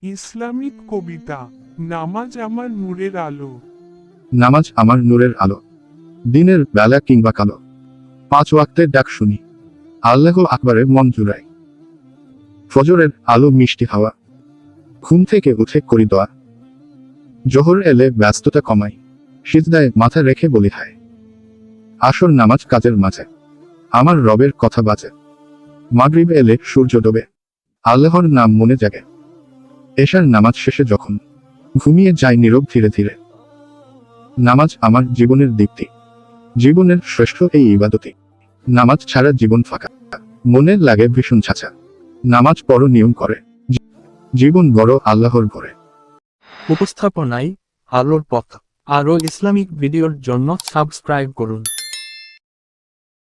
Islamic কবিতা নামাজ আমার নূরের আলো। নামাজ আমার নূরের আলো, দিনের বেলা কিংবা কালো, 5 ওয়াক্তের ডাক শুনি, আল্লাহ আকবারে মন জুড়াই। ফজরের আলো মিষ্টি হাওয়া, ঘুম থেকে উঠে করি দোয়া। জোহর এলে ব্যস্ততা কমাই, সিজদায় মাথা রেখে বলি হায়। আসর নামাজ কাজের মাঝে, আমার রবের কথা বাজে। মাগরিব এলে সূর্য ডোবে, আল্লাহর নাম মনে জাগে। এশার নামাজ শেষে যখন ঘুমিয়ে যায় নীরব ধীরে ধীরে। নামাজ আমার জীবনের দীপ্তি, জীবনের শ্রেষ্ঠ এই ইবাদতি। নামাজ ছাড়া জীবন ফাঁকা, মনে লাগে ভীষণ ছাঁচা। নামাজ পড়ো নিয়ম করে, জীবন গড়ো আল্লাহর ঘরে। উপস্থাপনায় আলোর পথ। আরও ইসলামিক ভিডিওর জন্য সাবস্ক্রাইব করুন।